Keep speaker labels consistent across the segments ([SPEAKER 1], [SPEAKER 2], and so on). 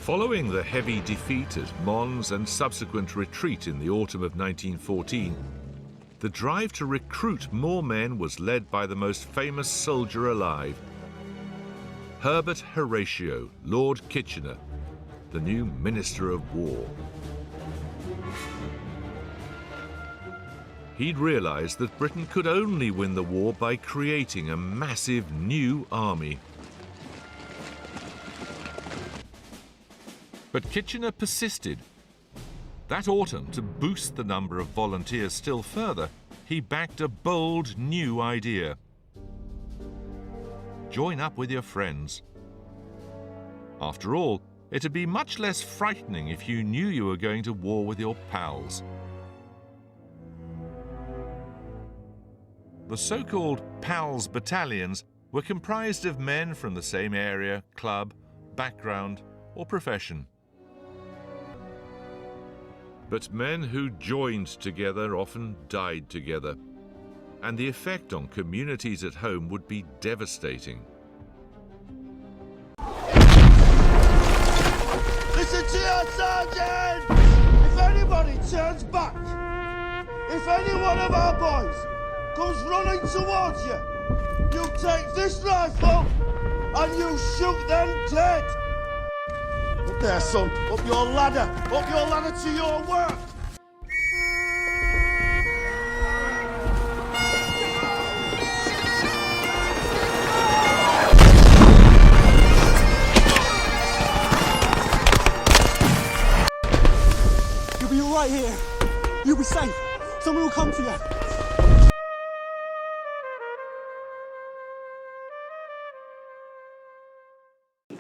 [SPEAKER 1] Following the heavy defeat at Mons and subsequent retreat in the autumn of 1914, the drive to recruit more men was led by the most famous soldier alive, Herbert Horatio, Lord Kitchener, the new Minister of War. He'd realised that Britain could only win the war by creating a massive new army. But Kitchener persisted. That autumn, to boost the number of volunteers still further, he backed a bold new idea. Join up with your friends. After all, it'd be much less frightening if you knew you were going to war with your pals. The so-called PALS battalions were comprised of men from the same area, club, background, or profession. But men who joined together often died together, and the effect on communities at home would be devastating.
[SPEAKER 2] Listen to your sergeant! If anybody turns back, if any one of our boys comes running towards you, you take this rifle and you shoot them dead. Up there, son, up your ladder to your work.
[SPEAKER 3] You'll be all right here. You'll be safe. Someone will come for you.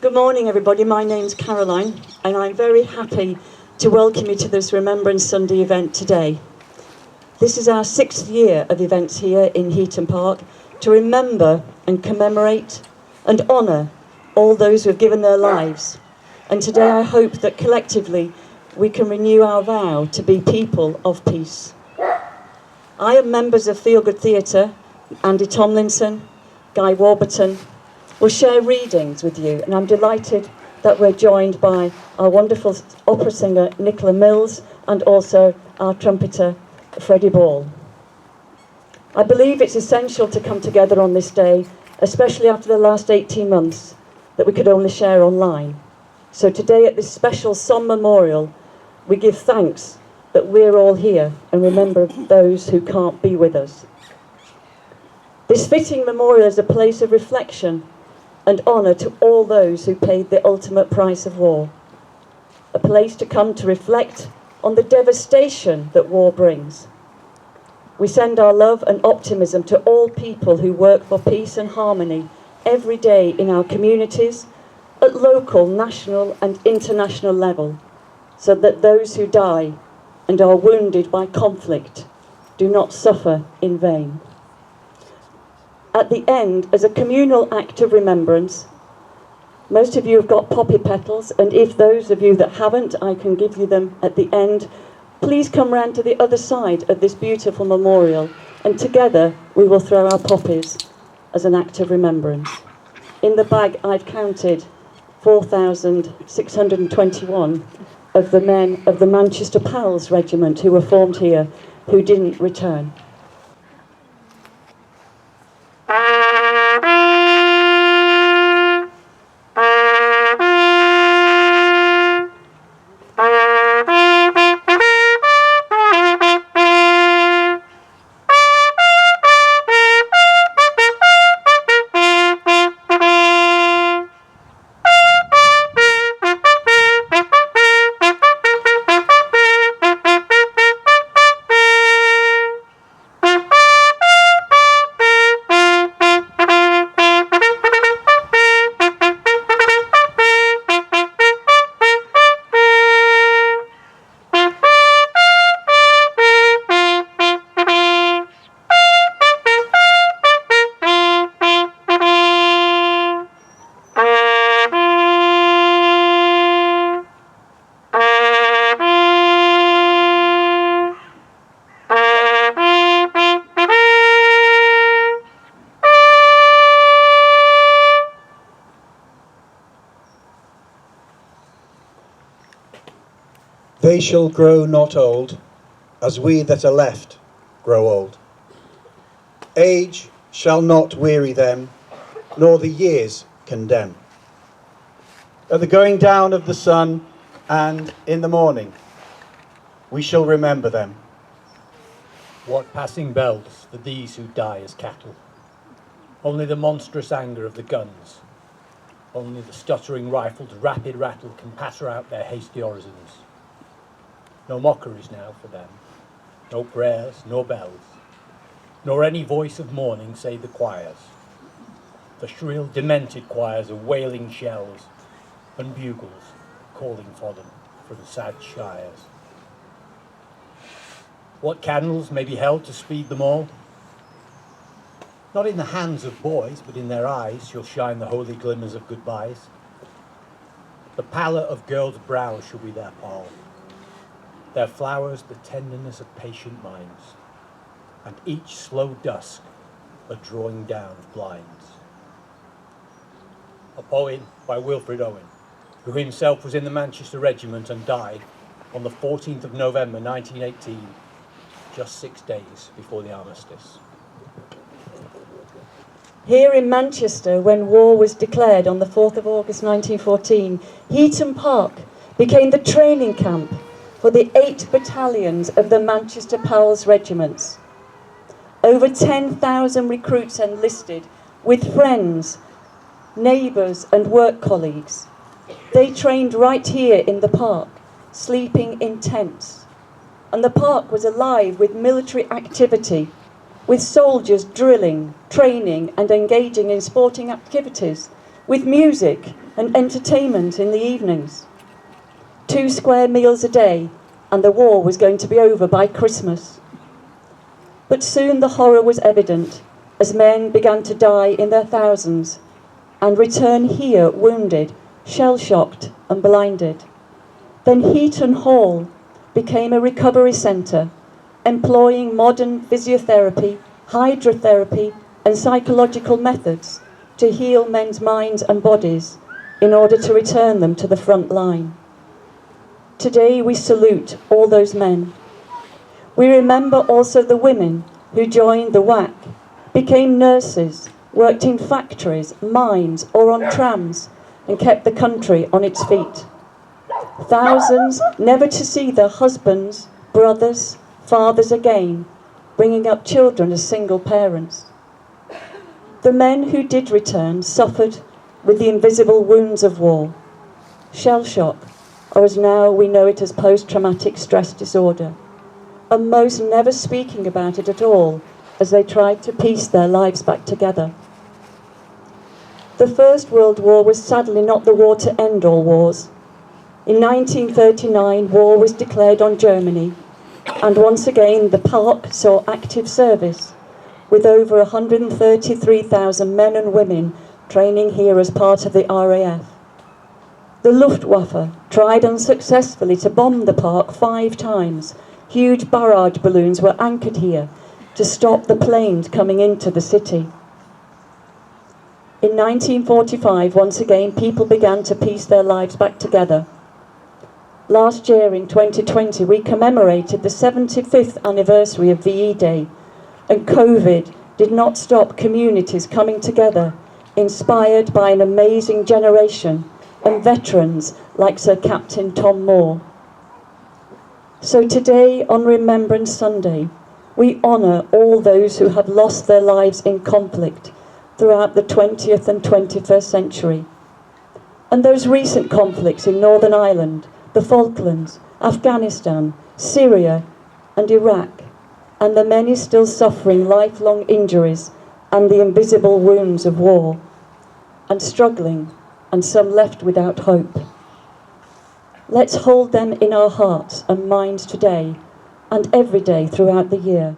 [SPEAKER 4] Good morning, everybody. My name's Caroline, and I'm very happy to welcome you to this Remembrance Sunday event today. This is our 6th year of events here in Heaton Park to remember and commemorate and honour all those who have given their lives. And today I hope that collectively we can renew our vow to be people of peace. I am members of Feelgood Theatre, Andy Tomlinson, Guy Warburton, will share readings with you, and I'm delighted that we're joined by our wonderful opera singer Nicola Mills and also our trumpeter Freddie Ball. I believe it's essential to come together on this day, especially after the last 18 months that we could only share online. So today at this special Somme Memorial, we give thanks that we're all here and remember those who can't be with us. This fitting memorial is a place of reflection and honour to all those who paid the ultimate price of war. A place to come to reflect on the devastation that war brings. We send our love and optimism to all people who work for peace and harmony every day in our communities, at local, national and international level, so that those who die and are wounded by conflict do not suffer in vain. At the end, as a communal act of remembrance, most of you have got poppy petals, and if those of you that haven't, I can give you them at the end. Please come round to the other side of this beautiful memorial, and together we will throw our poppies as an act of remembrance. In the bag, I've counted 4,621 of the men of the Manchester Pals Regiment who were formed here, who didn't return.
[SPEAKER 5] They shall grow not old, as we that are left grow old. Age shall not weary them, nor the years condemn. At the going down of the sun and in the morning, we shall remember them.
[SPEAKER 6] What passing bells for these who die as cattle? Only the monstrous anger of the guns. Only the stuttering rifle's rapid rattle can patter out their hasty orisons. No mockeries now for them, no prayers nor bells, nor any voice of mourning save the choirs. The shrill, demented choirs of wailing shells and bugles calling for them from sad shires. What candles may be held to speed them all? Not in the hands of boys, but in their eyes shall shine the holy glimmers of goodbyes. The pallor of girls' brows shall be their pall, their flowers the tenderness of patient minds, and each slow dusk a drawing down of blinds. A poem by Wilfred Owen, who himself was in the Manchester Regiment and died on the 14th of November 1918, just 6 days before the armistice.
[SPEAKER 4] Here in Manchester, when war was declared on the 4th of August 1914, Heaton Park became the training camp for the 8 battalions of the Manchester Powell's regiments. Over 10,000 recruits enlisted with friends, neighbours and work colleagues. They trained right here in the park, sleeping in tents. And the park was alive with military activity, with soldiers drilling, training and engaging in sporting activities, with music and entertainment in the evenings. 2 square meals a day, and the war was going to be over by Christmas. But soon the horror was evident as men began to die in their thousands and return here wounded, shell-shocked and blinded. Then Heaton Hall became a recovery centre, employing modern physiotherapy, hydrotherapy and psychological methods to heal men's minds and bodies in order to return them to the front line. Today we salute all those men. We remember also the women who joined the WAC, became nurses, worked in factories, mines or on trams and kept the country on its feet. Thousands never to see their husbands, brothers, fathers again, bringing up children as single parents. The men who did return suffered with the invisible wounds of war, shell shock, or as now we know it as post-traumatic stress disorder, and most never speaking about it at all as they tried to piece their lives back together. The First World War was sadly not the war to end all wars. In 1939, war was declared on Germany, and once again the park saw active service, with over 133,000 men and women training here as part of the RAF. The Luftwaffe tried unsuccessfully to bomb the park 5 times. Huge barrage balloons were anchored here to stop the planes coming into the city. In 1945, once again, people began to piece their lives back together. Last year, in 2020, we commemorated the 75th anniversary of VE Day, and COVID did not stop communities coming together, inspired by an amazing generation and veterans like Sir Captain Tom Moore. So today, on Remembrance Sunday, we honour all those who have lost their lives in conflict throughout the 20th and 21st century, and those recent conflicts in Northern Ireland, the Falklands, Afghanistan, Syria and Iraq, and the many still suffering lifelong injuries and the invisible wounds of war, and struggling, and some left without hope. Let's hold them in our hearts and minds today and every day throughout the year.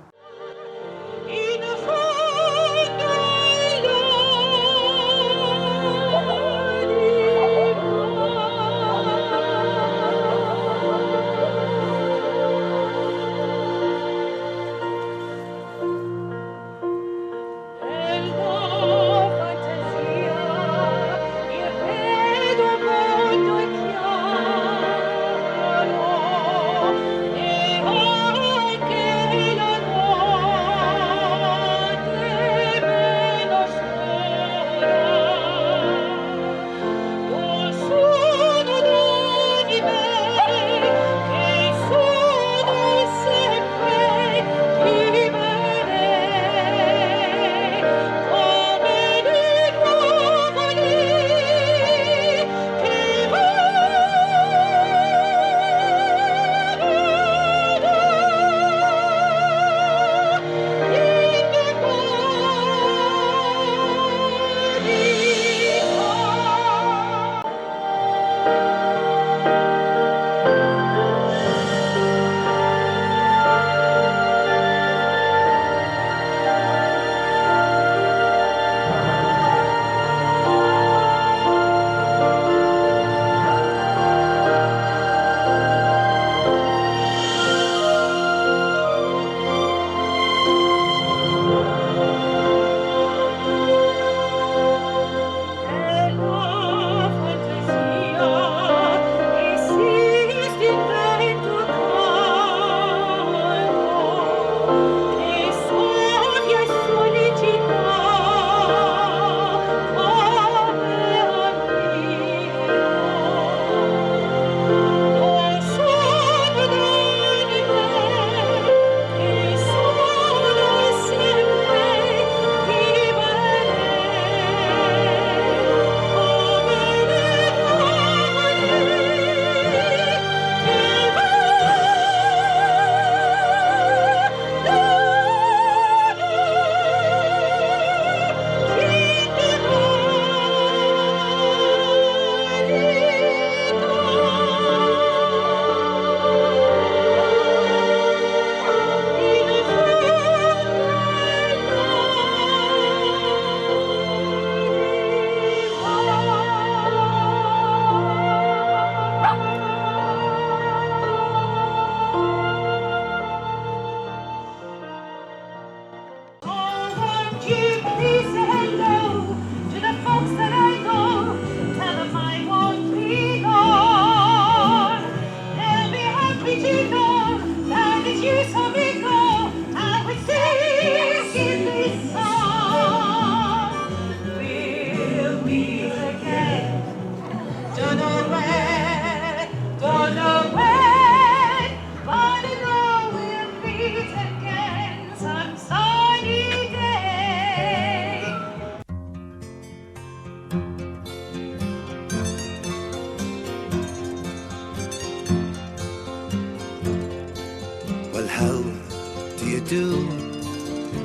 [SPEAKER 7] do,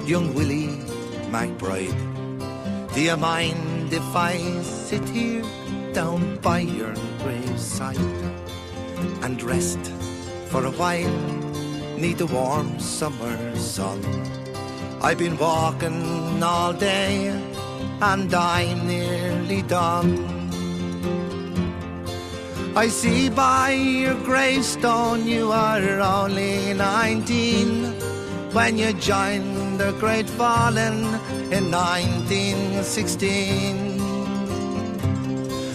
[SPEAKER 7] young Willie McBride. Do you mind if I sit here down by your graveside and rest for a while, neath the warm summer sun? I've been walking all day and I'm nearly done. I see by your gravestone you are only 19 when you joined the Great Fallen in 1916.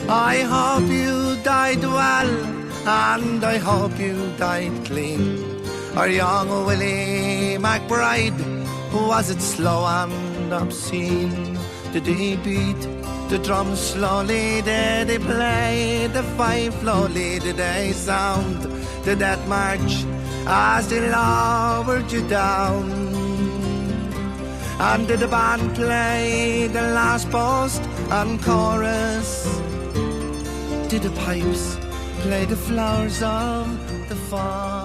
[SPEAKER 7] I hope you died well and I hope you died clean. Our young Willie McBride, was it slow and obscene? Did he beat the drums slowly? Did he play the fife slowly? Did they sound the death march as they lowered you down? And did the band play the last post and chorus? Did the pipes play the flowers of the fall?